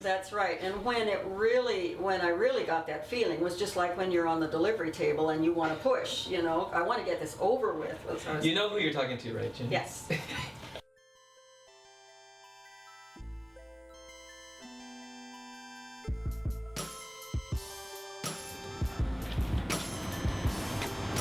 That's right. And when I really got that feeling was just like when you're on the delivery table and you want to push, I want to get this over with. You know who you're talking to, right, Jen? Yes.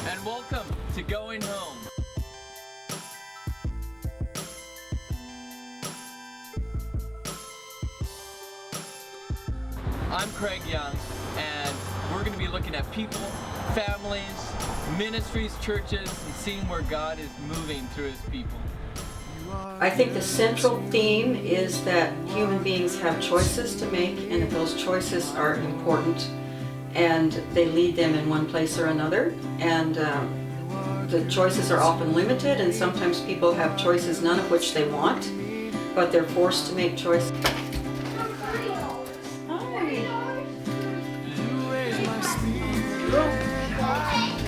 And welcome to Going Home. I'm Craig Young, and we're going to be looking at people, families, ministries, churches, and seeing where God is moving through His people. I think the central theme is that human beings have choices to make, and that those choices are important, and they lead them in one place or another. And the choices are often limited, and sometimes people have choices, none of which they want, but they're forced to make choices.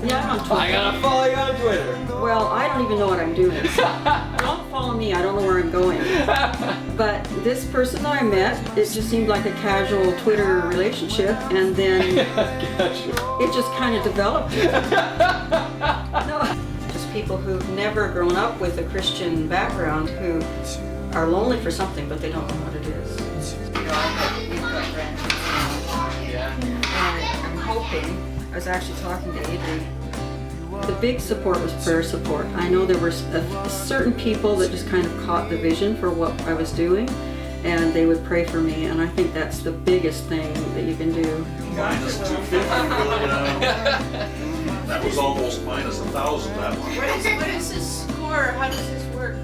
Yeah, I'm on Twitter. I gotta follow you on Twitter. Well, I don't even know what I'm doing. So don't follow me, I don't know where I'm going. But this person that I met, it just seemed like a casual Twitter relationship, and then it just kind of developed. No, just people who've never grown up with a Christian background who are lonely for something, but they don't know what it is. We've got grandkids. Yeah. And I'm hoping, I was actually talking to Adrian. The big support was prayer support. I know there were certain people that just kind of caught the vision for what I was doing, and they would pray for me, and I think that's the biggest thing that you can do. Minus 250, that was almost minus 1,000, that one. What is this score? How does this work?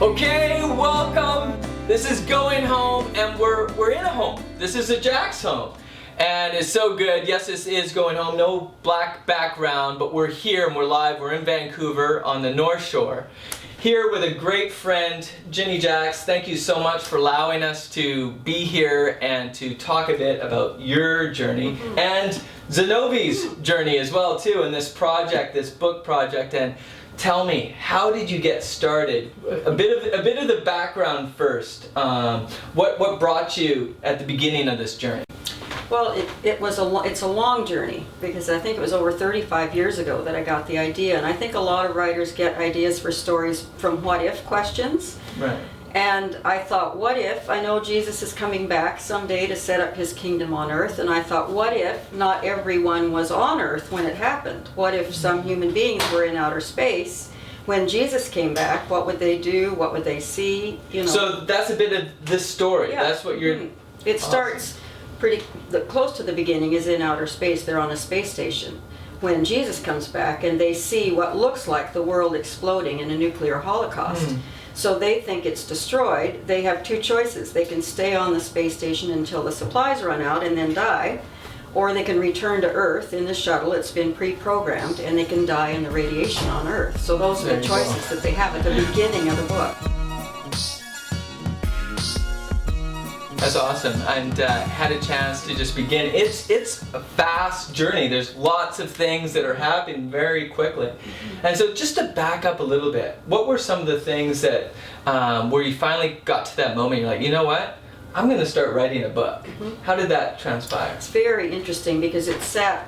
Okay, welcome. This is Going Home, and we're in a home. This is a Jack's home, and it's so good. Yes, this is Going Home. No black background, but we're here and we're live. We're in Vancouver on the North Shore, here with a great friend, Ginny Jacks. Thank you so much for allowing us to be here and to talk a bit about your journey and Zenobi's journey as well too in this project, this book project. And tell me, how did you get started? A bit of the background first. What brought you at the beginning of this journey? Well, it's a long journey, because I think it was over 35 years ago that I got the idea, and I think a lot of writers get ideas for stories from what-if questions. Right. And I thought, what if, I know Jesus is coming back someday to set up His kingdom on earth, and I thought, what if not everyone was on earth when it happened? What if some human beings were in outer space? When Jesus came back, what would they do? What would they see? So that's a bit of this story. Yeah. That's what you're... It starts pretty close to the beginning, is in outer space. They're on a space station when Jesus comes back, and they see what looks like the world exploding in a nuclear holocaust. So they think it's destroyed. They have two choices. They can stay on the space station until the supplies run out and then die, or they can return to Earth in the shuttle. It's been pre-programmed, and they can die in the radiation on Earth. So those are the choices that they have at the beginning of the book. That's awesome, and had a chance to just begin. It's a fast journey. There's lots of things that are happening very quickly. And so just to back up a little bit, what were some of the things that, where you finally got to that moment, you're like, you know what? I'm going to start writing a book. How did that transpire? It's very interesting, because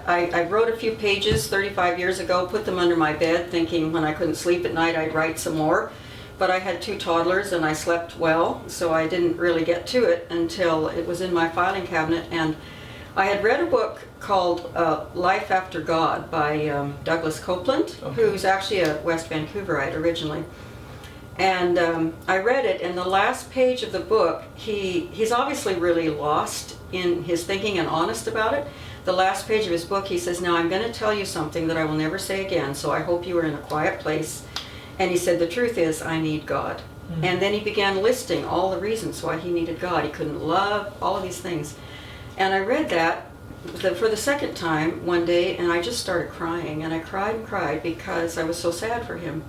I wrote a few pages 35 years ago, put them under my bed, thinking when I couldn't sleep at night I'd write some more. But I had 2 toddlers and I slept well, so I didn't really get to it until it was in my filing cabinet. And I had read a book called Life After God by Douglas Copeland, who's actually a West Vancouverite originally. And I read it, and the last page of the book, he's obviously really lost in his thinking and honest about it. The last page of his book, he says, now I'm going to tell you something that I will never say again, so I hope you are in a quiet place. And he said, the truth is, I need God. And then he began listing all the reasons why he needed God. He couldn't love, all of these things. And I read that for the second time one day, and I just started crying. And I cried and cried because I was so sad for him.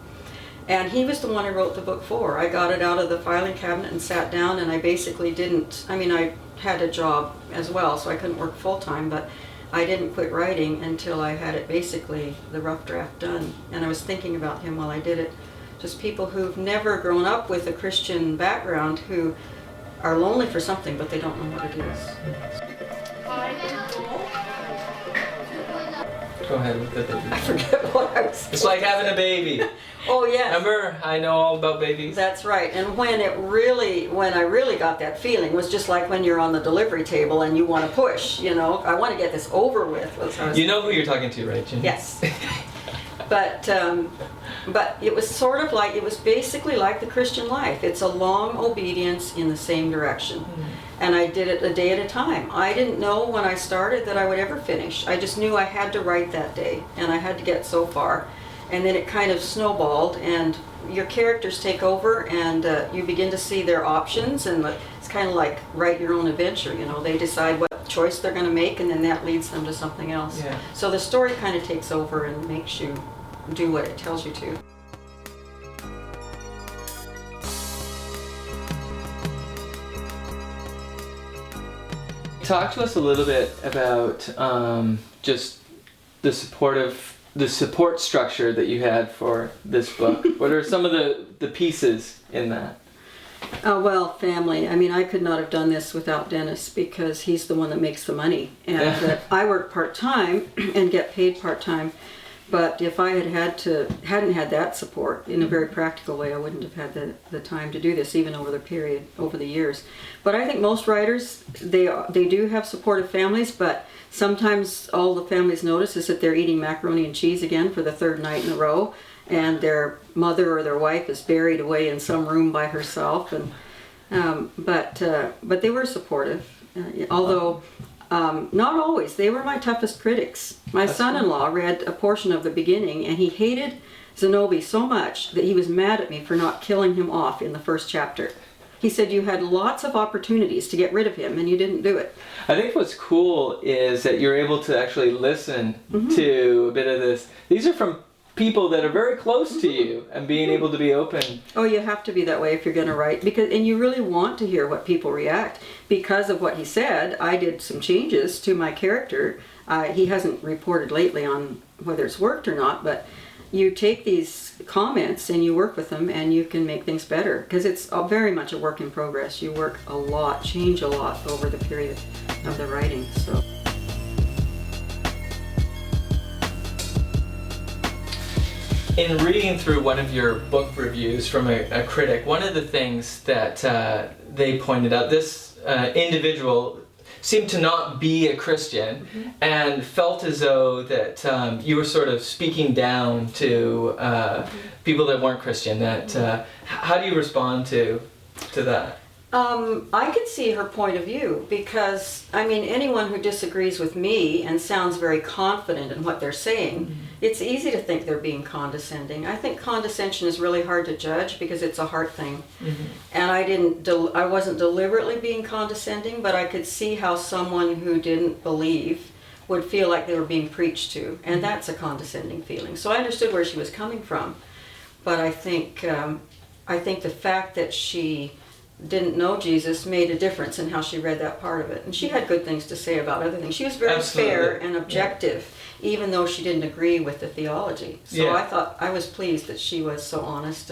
And he was the one I wrote the book for. I got it out of the filing cabinet and sat down, and I basically didn't, I had a job as well, so I couldn't work full-time, but I didn't quit writing until I had it basically, the rough draft, done. And I was thinking about him while I did it. just people who've never grown up with a Christian background who are lonely for something, but they don't know what it is. Go ahead with the baby. I forget what I was. It's like having a baby. Oh yes. Remember, I know all about babies. That's right. And when I really got that feeling was just like when you're on the delivery table and you want to push, you know, I want to get this over with. You know who you're talking to, right, Jen? Yes. But it was sort of like, it was basically like the Christian life. It's a long obedience in the same direction. And I did it a day at a time. I didn't know when I started that I would ever finish. I just knew I had to write that day, and I had to get so far. And then it kind of snowballed, and your characters take over, and you begin to see their options, and it's kind of like write your own adventure, you know. They decide what choice they're going to make, and then that leads them to something else. Yeah. So the story kind of takes over and makes you do what it tells you to. Talk to us a little bit about just the support structure that you had for this book. What are some of the pieces in that? Well, family. I mean, I could not have done this without Dennis because he's the one that makes the money. And I work part-time and get paid part-time. But if I hadn't had that support in a very practical way, I wouldn't have had the time to do this, even over the years. But I think most writers, they do have supportive families, but sometimes all the families notice is that they're eating macaroni and cheese again for the third night in a row, and their mother or their wife is buried away in some room by herself. And but they were supportive, although. Not always. They were my toughest critics. My son-in-law read a portion of the beginning, and he hated Zenobi so much that he was mad at me for not killing him off in the first chapter. He said, you had lots of opportunities to get rid of him, and you didn't do it. I think what's cool is that you're able to actually listen to a bit of this. These are from people that are very close to you, and being able to be open. Oh, you have to be that way if you're going to write, and you really want to hear what people react. Because of what he said, I did some changes to my character. He hasn't reported lately on whether it's worked or not, but you take these comments and you work with them, and you can make things better, because it's very much a work in progress. You work a lot, change a lot over the period of the writing. So. In reading through one of your book reviews from a critic, one of the things that they pointed out, this individual seemed to not be a Christian and felt as though that you were sort of speaking down to people that weren't Christian. How do you respond to that? I could see her point of view, because, I mean, anyone who disagrees with me and sounds very confident in what they're saying, it's easy to think they're being condescending. I think condescension is really hard to judge because it's a heart thing. And I wasn't deliberately being condescending, but I could see how someone who didn't believe would feel like they were being preached to, and that's a condescending feeling. So I understood where she was coming from, but I think the fact that she didn't know Jesus made a difference in how she read that part of it. And she had good things to say about other things. She was very fair and objective, even though she didn't agree with the theology. So I was pleased that she was so honest.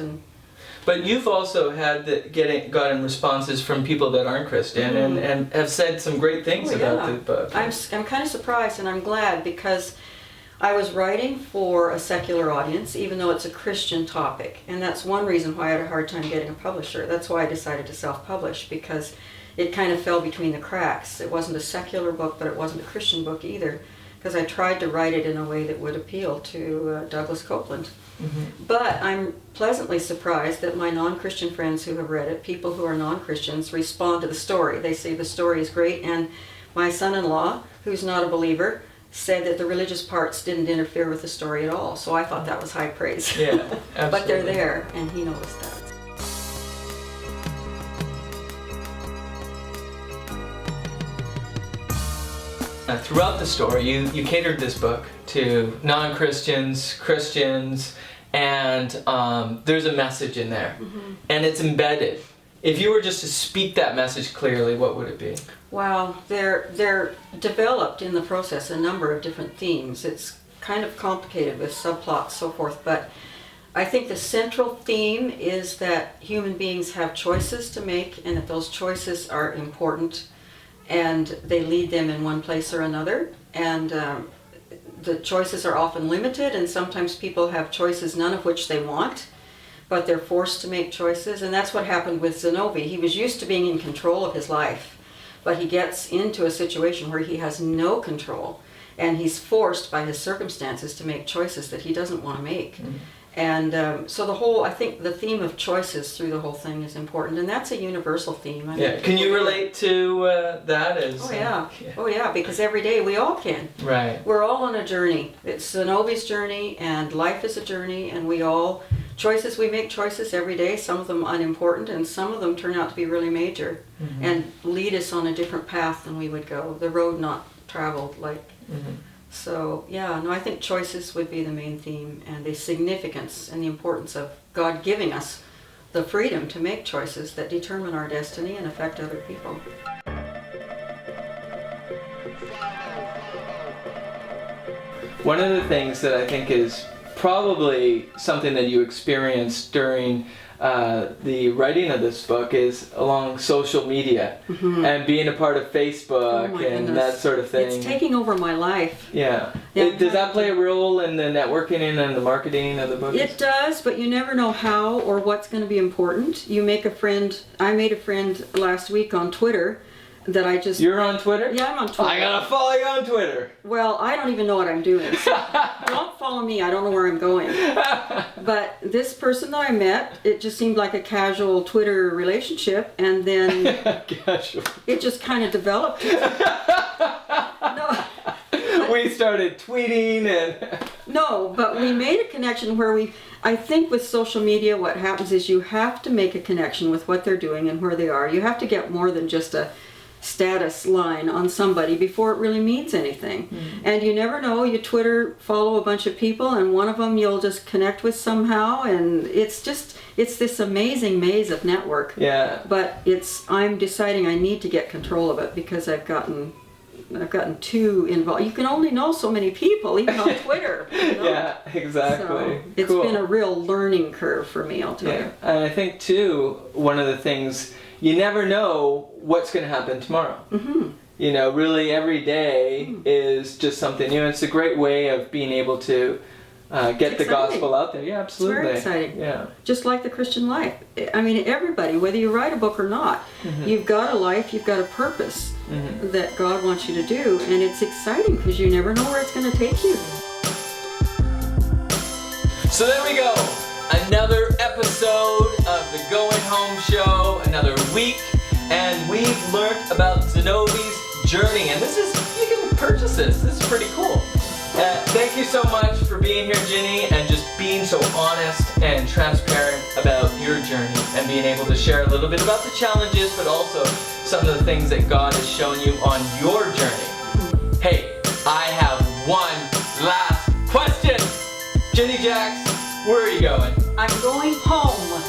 But you've also had gotten responses from people that aren't Christian and have said some great things about the book. I'm kind of surprised, and I'm glad, because I was writing for a secular audience, even though it's a Christian topic. And that's one reason why I had a hard time getting a publisher. That's why I decided to self-publish, because it kind of fell between the cracks. It wasn't a secular book, but it wasn't a Christian book either, because I tried to write it in a way that would appeal to Douglas Copeland. But I'm pleasantly surprised that my non-Christian friends who have read it, people who are non-Christians, respond to the story. They say the story is great, and my son-in-law, who's not a believer, said that the religious parts didn't interfere with the story at all. So I thought that was high praise. Yeah, absolutely. But they're there, and he noticed that. Throughout the story, you catered this book to non-Christians, Christians, and there's a message in there, and it's embedded. If you were just to speak that message clearly, what would it be? Wow, They're developed in the process a number of different themes. It's kind of complicated with subplots, so forth, but I think the central theme is that human beings have choices to make and that those choices are important and they lead them in one place or another. And the choices are often limited, and sometimes people have choices, none of which they want, but they're forced to make choices. And that's what happened with Zenobi. He was used to being in control of his life, but he gets into a situation where he has no control, and he's forced by his circumstances to make choices that he doesn't want to make. And so I think the theme of choices through the whole thing is important, and that's a universal theme. I mean, Can you relate to that? Oh yeah. Oh yeah, because every day we all can. Right. We're all on a journey. It's Zenobi's journey, and life is a journey, and we make choices every day, some of them unimportant, and some of them turn out to be really major, and lead us on a different path than we would go, the road not traveled, like. So, yeah, no, I think choices would be the main theme, and the significance and the importance of God giving us the freedom to make choices that determine our destiny and affect other people. One of the things that I think is probably something that you experienced during the writing of this book is along social media and being a part of Facebook and that sort of thing. It's taking over my life. Yeah. Yeah. Does that play a role in the networking and the marketing of the book? It does, but you never know how or what's going to be important. You make a friend. I made a friend last week on Twitter that I just... You're on Twitter? Yeah, I'm on Twitter. I gotta follow you on Twitter. Well, I don't even know what I'm doing. So don't follow me. I don't know where I'm going. But this person that I met, it just seemed like a casual Twitter relationship, and then it just kind of developed. No. We started tweeting and... No, but we made a connection where I think with social media what happens is you have to make a connection with what they're doing and where they are. You have to get more than just a status line on somebody before it really means anything. And you never know, you follow a bunch of people, and one of them you'll just connect with somehow, and it's this amazing maze of network. Yeah. But I'm deciding I need to get control of it because I've gotten too involved. You can only know so many people, even on Twitter. You know? Yeah, exactly. So it's been a real learning curve for me, I'll tell you. And I think too, one of the things, you never know what's going to happen tomorrow. You know, really every day is just something new. It's a great way of being able to get the gospel out there. Yeah, absolutely. It's very exciting. Yeah. Just like the Christian life. I mean, everybody, whether you write a book or not, you've got a life, you've got a purpose that God wants you to do, and it's exciting because you never know where it's going to take you. So there we go. Another episode of the Going Home Show, another week, and we've learned about Zenobi's journey, and you can purchase this. This is pretty cool. Thank you so much for being here, Ginny, and just being so honest and transparent about your journey and being able to share a little bit about the challenges, but also some of the things that God has shown you on your journey. Hey, I have one last question. Ginny Jax, where are you going? I'm going home.